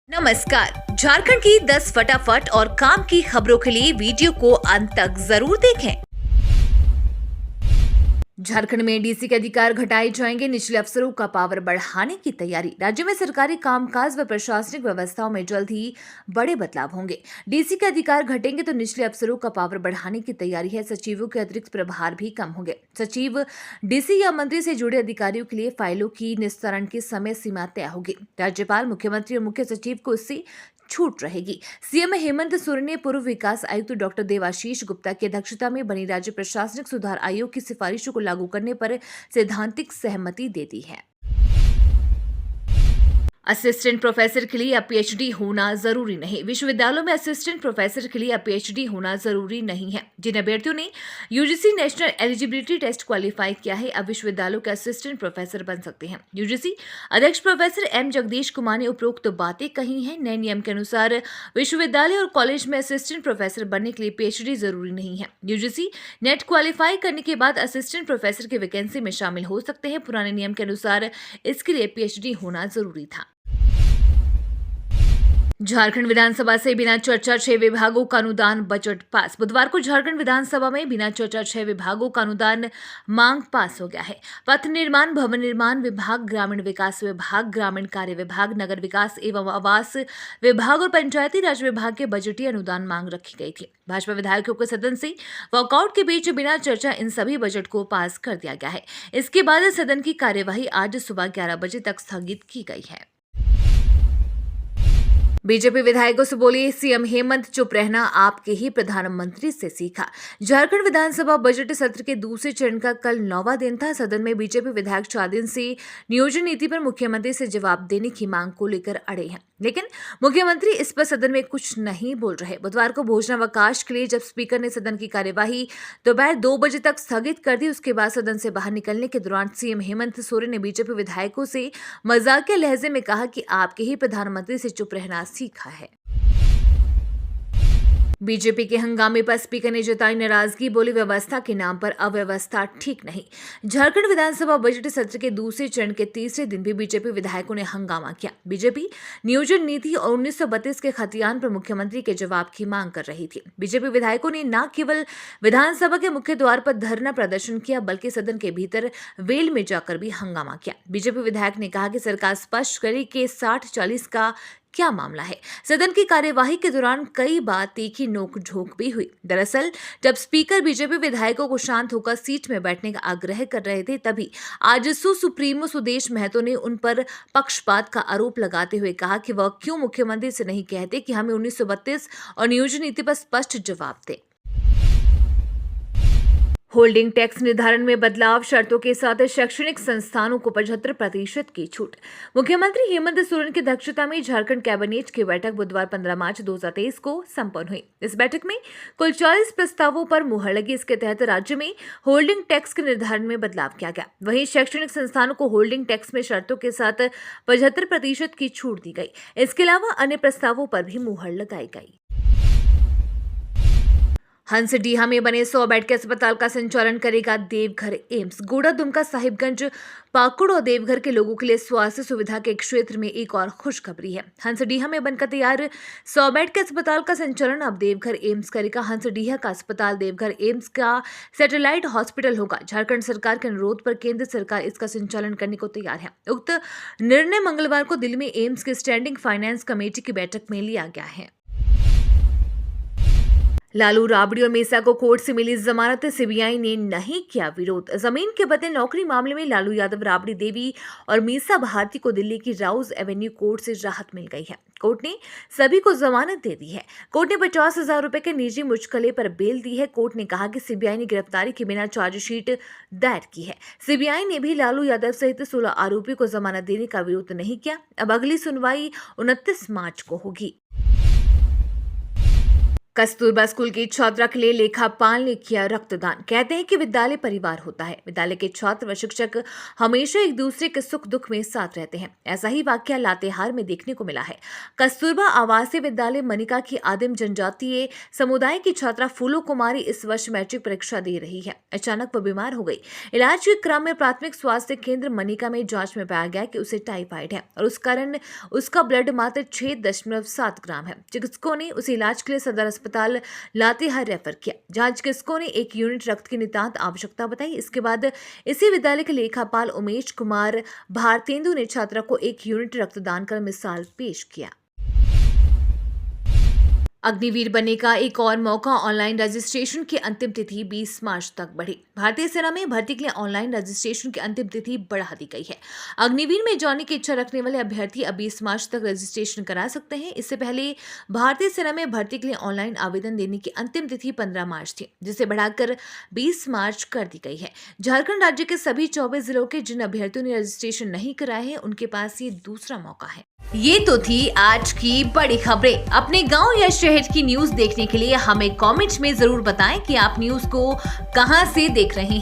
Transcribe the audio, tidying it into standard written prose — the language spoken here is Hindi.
नमस्कार। झारखंड की 10 फटाफट और काम की खबरों के लिए वीडियो को अंत तक जरूर देखें। झारखंड में डीसी के अधिकार घटाए जाएंगे, निचले अफसरों का पावर बढ़ाने की तैयारी। राज्य में सरकारी कामकाज व प्रशासनिक व्यवस्थाओं में जल्द ही बड़े बदलाव होंगे। डीसी के अधिकार घटेंगे तो निचले अफसरों का पावर बढ़ाने की तैयारी है। सचिवों के अतिरिक्त प्रभार भी कम होंगे। सचिव, डीसी या मंत्री से जुड़े अधिकारियों के लिए फाइलों की निस्तारण की समय सीमा तय होगी। राज्यपाल, मुख्यमंत्री और मुख्य सचिव को इससे छूट रहेगी। सीएम हेमंत सोरेन ने पूर्व विकास आयुक्त डॉक्टर देवाशीष गुप्ता की अध्यक्षता में बनी राज्य प्रशासनिक सुधार आयोग की सिफारिशों को लागू करने पर सैद्धांतिक सहमति दे दी है। असिस्टेंट प्रोफेसर के लिए अब पीएचडी होना जरूरी नहीं। विश्वविद्यालयों में असिस्टेंट प्रोफेसर के लिए अब पीएचडी होना जरूरी नहीं है। जिन अभ्यर्थियों ने UGC national eligibility test qualify किया है, अब विश्वविद्यालयों के असिस्टेंट प्रोफेसर बन सकते हैं। यूजीसी अध्यक्ष प्रोफेसर एम जगदीश कुमार ने उपरोक्त बातें कही हैं। नए नियम के अनुसार विश्वविद्यालय और कॉलेज में असिस्टेंट प्रोफेसर बनने के लिए पीएचडी जरूरी नहीं है। यूजीसी नेट क्वालिफाई करने के बाद असिस्टेंट प्रोफेसर की वैकेंसी में शामिल हो सकते हैं। पुराने नियम के अनुसार इसके लिए पीएचडी होना जरूरी था। झारखंड विधानसभा से बिना चर्चा 6 विभागों का अनुदान बजट पास। बुधवार को झारखंड विधानसभा में बिना चर्चा 6 विभागों का अनुदान मांग पास हो गया है। पथ निर्माण, भवन निर्माण विभाग, ग्रामीण विकास विभाग, ग्रामीण कार्य विभाग, नगर विकास एवं आवास विभाग और पंचायती राज विभाग के बजटीय अनुदान मांग रखी गई थी। भाजपा विधायकों के सदन से वॉकआउट के बीच बिना चर्चा इन सभी बजट को पास कर दिया गया है। इसके बाद सदन की कार्यवाही आज सुबह 11 बजे तक स्थगित की गई है। बीजेपी विधायकों से बोले सीएम हेमंत, चुप रहना आपके ही प्रधानमंत्री से सीखा। झारखंड विधानसभा बजट सत्र के दूसरे चरण का कल 9वां दिन था। सदन में बीजेपी विधायक 4 दिन से नियोजन नीति पर मुख्यमंत्री से जवाब देने की मांग को लेकर अड़े हैं, लेकिन मुख्यमंत्री इस पर सदन में कुछ नहीं बोल रहे। बुधवार को भोजनावकाश के लिए जब स्पीकर ने सदन की कार्यवाही दोपहर 2 बजे तक स्थगित कर दी, उसके बाद सदन से बाहर निकलने के दौरान सीएम हेमंत सोरेन ने बीजेपी विधायकों से मजाकिया लहजे में कहा कि आपके ही प्रधानमंत्री से चुप रहना सीखा है। बीजेपी के हंगामे पर स्पीकर ने जताई नाराजगी, बोली व्यवस्था के नाम पर अव्यवस्था ठीक नहीं। झारखंड विधानसभा बजट सत्र के दूसरे चरण के तीसरे दिन भी बीजेपी विधायकों ने हंगामा किया। बीजेपी नियोजन नीति और 1932 के खतियान पर मुख्यमंत्री के जवाब की मांग कर रही थी। बीजेपी विधायकों ने न केवल विधानसभा के मुख्य द्वार पर धरना प्रदर्शन किया, बल्कि सदन के भीतर वेल में जाकर भी हंगामा किया। बीजेपी विधायक ने कहा कि सरकार स्पष्ट करे कि 60-40 का क्या मामला है। सदन की कार्यवाही के दौरान कई बार तीखी नोक-झोंक भी हुई। दरअसल जब स्पीकर बीजेपी विधायकों को शांत होकर सीट में बैठने का आग्रह कर रहे थे, तभी आजसू सुप्रीमो सुदेश महतो ने उन पर पक्षपात का आरोप लगाते हुए कहा कि वह क्यों मुख्यमंत्री से नहीं कहते कि हमें 1932 और नियोजन नीति पर स्पष्ट जवाब दे। होल्डिंग टैक्स निर्धारण में बदलाव, शर्तों के साथ शैक्षणिक संस्थानों को 75% की छूट। मुख्यमंत्री हेमंत सोरेन की अध्यक्षता में झारखंड कैबिनेट की बैठक बुधवार 15 मार्च 2023 को संपन्न हुई। इस बैठक में कुल 40 प्रस्तावों पर मुहर लगी। इसके तहत राज्य में होल्डिंग टैक्स के निर्धारण में बदलाव किया गया। वहीं शैक्षणिक संस्थानों को होल्डिंग टैक्स में शर्तों के साथ 75% की छूट दी गई। इसके अलावा अन्य प्रस्तावों पर भी मुहर लगाई गई। हंसडीहा में बने 100 बेड के अस्पताल का संचालन करेगा देवघर एम्स। गोड़ा, दुमका, साहिबगंज, पाकुड़ और देवघर के लोगों के लिए स्वास्थ्य सुविधा के क्षेत्र में एक और खुशखबरी है। हंसडीहा में बनकर तैयार 100 बेड के अस्पताल का संचालन अब देवघर एम्स करेगा। हंसडीहा का अस्पताल देवघर एम्स का सैटेलाइट हॉस्पिटल होगा। झारखंड सरकार के अनुरोध पर केंद्र सरकार इसका संचालन करने को तैयार है। उक्त निर्णय मंगलवार को दिल्ली में एम्स की स्टैंडिंग फाइनेंस कमेटी की बैठक में लिया गया है। लालू राबड़ी और मेसा को कोर्ट से मिली जमानत, सीबीआई ने नहीं किया विरोध। जमीन के बदले नौकरी मामले में लालू यादव, राबड़ी देवी और मीसा भारती को दिल्ली की राउज एवेन्यू कोर्ट से राहत मिल गई है। कोर्ट ने सभी को जमानत दे दी है। कोर्ट ने 50,000 रुपए के निजी मुचकले पर बेल दी है। कोर्ट ने कहा कि सीबीआई ने गिरफ्तारी के बिना चार्जशीट दायर की है। सीबीआई ने भी लालू यादव सहित 16 आरोपियों को जमानत देने का विरोध नहीं किया। अब अगली सुनवाई 29 मार्च को होगी। कस्तूरबा स्कूल की छात्रा के लिए लेखापाल ने किया रक्तदान। कहते हैं कि विद्यालय परिवार होता है। विद्यालय के छात्र व शिक्षक हमेशा एक दूसरे के सुख दुख में साथ रहते हैं। ऐसा ही वाकया लातेहार में देखने को मिला है। कस्तूरबा आवासीय विद्यालय मनिका की आदिम जनजातीय समुदाय की छात्रा फूलो कुमारी इस वर्ष मैट्रिक परीक्षा दे रही है। अचानक वह बीमार हो गई। इलाज के क्रम में प्राथमिक स्वास्थ्य केंद्र मनिका में जांच में पाया गया कि उसे टाइफाइड है और उस कारण उसका ब्लड मात्र 6.7 ग्राम है। चिकित्सकों ने उसे इलाज के लिए सदर अस्पताल लातेहार रेफर किया। जहां चिकित्सकों ने 1 यूनिट रक्त की नितांत आवश्यकता बताई। इसके बाद इसी विद्यालय के लेखापाल उमेश कुमार भारतेंदु ने छात्रा को 1 यूनिट रक्तदान कर मिसाल पेश किया। अग्निवीर बनने का एक और मौका। ऑनलाइन रजिस्ट्रेशन की अंतिम तिथि 20 मार्च तक बढ़ी। भारतीय सेना में भर्ती के लिए ऑनलाइन रजिस्ट्रेशन की अंतिम तिथि बढ़ा दी गई है। अग्निवीर में जाने की इच्छा रखने वाले अभ्यर्थी अब 20 मार्च तक रजिस्ट्रेशन करा सकते हैं। इससे पहले भारतीय सेना में भर्ती के लिए ऑनलाइन आवेदन देने की अंतिम तिथि 15 मार्च थी, जिसे बढ़ाकर 20 मार्च कर दी गई है। झारखंड राज्य के सभी 24 जिलों के जिन अभ्यर्थियों ने रजिस्ट्रेशन नहीं कराए हैं, उनके पास ये दूसरा मौका है। ये तो थी आज की बड़ी खबरें। अपने गांव या शहर की न्यूज देखने के लिए हमें कमेंट में जरूर बताएं कि आप न्यूज को कहां से देख रहे हैं।